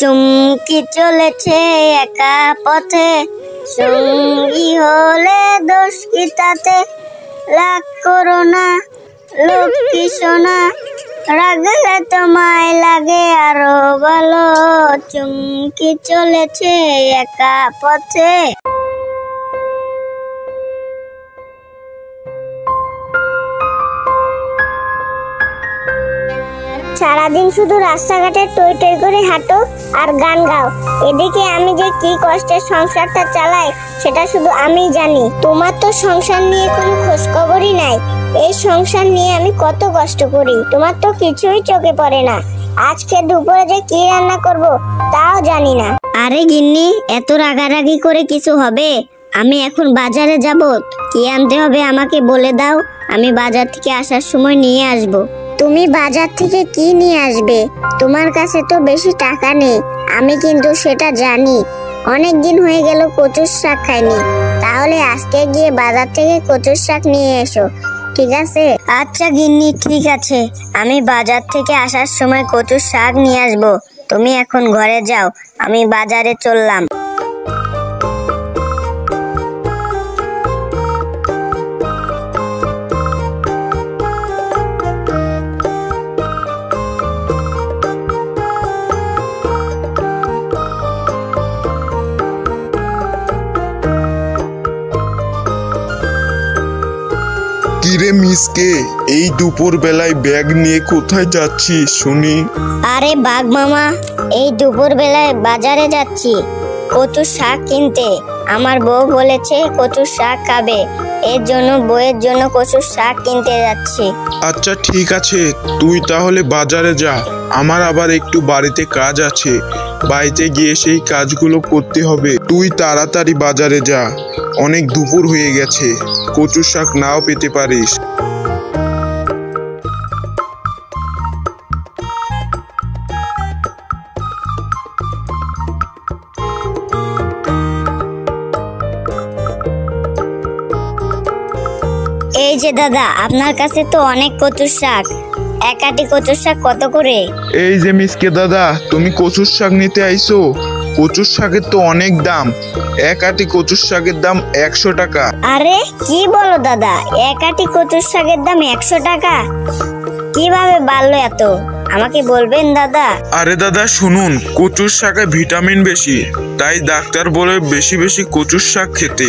চুমকি চলেছে একা পথে, সঙ্গী হলে দোষ কি তাতে? রাগ করো না লক্ষ্মী সোনা, রাগলে তোমায় লাগে আরো ভালো। চুমকি চলেছে একা পথে। সারাদিন শুধু রাস্তাঘাটে টই টই করে হাঁটো আর গান গাও, এদিকে আমি যে কি কষ্টে সংসারটা চালাই সেটা শুধু আমিই জানি। তোমার তো সংসার নিয়ে কোনো খোঁজ খবরই নাই। এই সংসার নিয়ে আমি কত কষ্ট করি, তোমার তো কিছুই চোখে পড়ে না। আজকে দুপুরে যে কি রান্না করব তাও জানি না। আরে গিন্নি, এত রাগারাগি করে কিছু হবে? আমি এখন বাজারে যাব, কি আনতে হবে আমাকে বলে দাও, আমি বাজার থেকে আসার সময় নিয়ে আসব। তুমি বাজার থেকে কি নিয়ে আসবে? তোমার কাছে তো বেশি টাকা নেই, আমি কিন্তু সেটা জানি। অনেক দিন হয়ে গেল কচুর শাক খাইনি, তাহলে আজকে গিয়ে বাজার থেকে কচুর শাক নিয়ে এসো, ঠিক আছে? আচ্ছা গিন্নি, ঠিক আছে, আমি বাজার থেকে আসার সময় কচুর শাক নিয়ে আসব। তুমি এখন ঘরে যাও, আমি বাজারে চললাম। কিরে মিসকে, এই দুপুর বেলায় ব্যাগ নিয়ে কোথায় যাচ্ছিস শুনি? আরে বাঘ মামা, এই দুপুর বেলায় বাজারে যাচ্ছি কচুর শাক কিনতে। আমার বউ বলেছে কচুর শাক খাবে, এর জন্য বউয়ের জন্য কচুর শাক কিনতে যাচ্ছি। আচ্ছা ঠিক আছে, তুই তাহলে বাজারে যা, আমার আবার একটু বাড়িতে কাজ আছে, বাড়িতে গিয়ে সেই কাজগুলো করতে হবে। তুই তাড়াতাড়ি বাজারে যা, অনেক দুপুর হয়ে গেছে, কচুর শাক নাও পেতে পারিস। এই যে দাদা, আপনার কাছে তো অনেক কচুর শাক, এক আটি কচুর শাক কত করে? এই যে মিসকে দাদা, তুমি কচুর শাক নিতে আইছো? কচুর শাকের তো অনেক দাম, এক আটি কচুর শাকের দাম 100 টাকা। আরে কি বলো দাদা, এক আটি কচুর শাকের দাম 100 টাকা? কিভাবে বাড়লো এত, আমাকে বলবেন দাদা? আরে দাদা শুনুন, কচুর শাকে ভিটামিন বেশি, তাই ডাক্তার বলে বেশি বেশি কচুর শাক খেতে।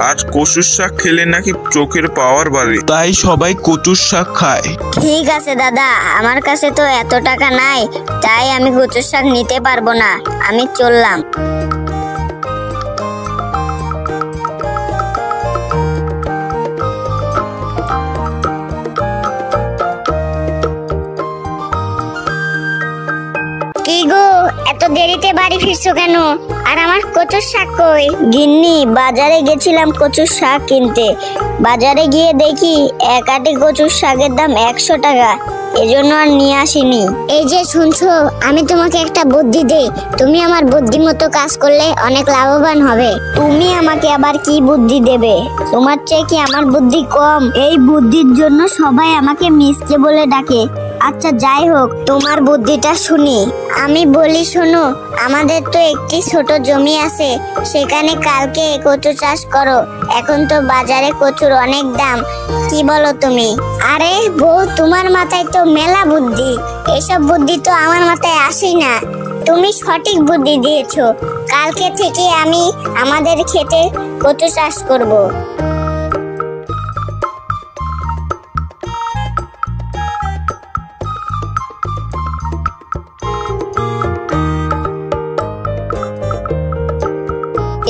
আর কচুর শাক খেলে নাকি চোখের পাওয়ার বাড়ে, তাই সবাই কচুর শাক খায়। ঠিক আছে দাদা, আমার কাছে তো এত টাকা নাই, তাই আমি কচুর শাক নিতে পারবো না, আমি চললাম। কি গো, এত দেরিতে বাড়ি ফিরছো কেন? আর আমার কচুর শাক কই? গিন্নি, বাজারে গেছিলাম কচুর শাক কিনতে, বাজারে গিয়ে দেখি এক আটি কচুর শাকের দাম 100 টাকা, এজন্য আর নিয়ে আসিনি। এই যে শুনছো, আমি তোমাকে একটা বুদ্ধি দেই, তুমি আমার বুদ্ধি মতো কাজ করলে অনেক লাভবান হবে। তুমি আমাকে আবার কি বুদ্ধি দেবে? তোমার চেয়ে কি আমার বুদ্ধি কম? এই বুদ্ধির জন্য সবাই আমাকে মিসকে বলে ডাকে। আচ্ছা যাই হোক, তোমার বুদ্ধিটা শুনি। আমি বলি শোনো, আমাদের তো একটি ছোট জমি আছে, সেখানে কালকে কচু চাষ করো। এখন তো বাজারে কচুর অনেক দাম, কি বলো তুমি? আরে বউ, তোমার মাথায় তো মেলা বুদ্ধি, এসব বুদ্ধি তো আমার মাথায় আসেই না। তুমি সঠিক বুদ্ধি দিয়েছো, কালকে থেকে আমি আমাদের ক্ষেতে কচু চাষ করব।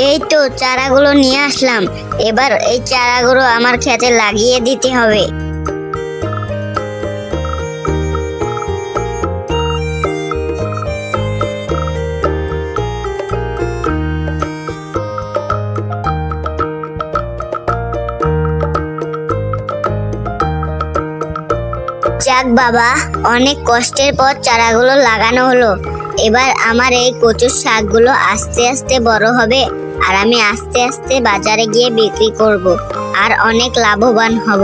এই তো চারাগুলো নিয়ে আসলাম, এবার এই চারাগুলো আমার ক্ষেতে লাগিয়ে দিতে হবে। যাক বাবা, অনেক কষ্টের পর চারাগুলো লাগানো হলো। এবার আমার এই কচুর শাকগুলো আস্তে আস্তে বড় হবে, আর আমি আস্তে আস্তে বাজারে গিয়ে বিক্রি করব, আর অনেক লাভবান হব।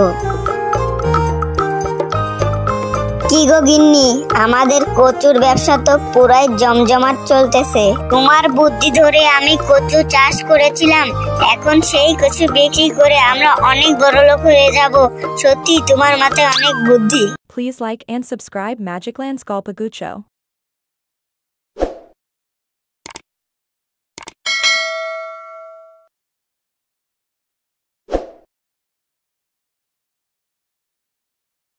কি গো গিন্নি, আমাদের কচুর ব্যবসা তো পুরাই জমজমাট চলতেছে। তোমার বুদ্ধি ধরে আমি কচু চাষ করেছিলাম, এখন সেই কচু বিক্রি করে আমরা অনেক বড়লোক হয়ে যাব। সত্যি তোমার মাথায় অনেক বুদ্ধি। Please like and subscribe Magicland Sculpagucho.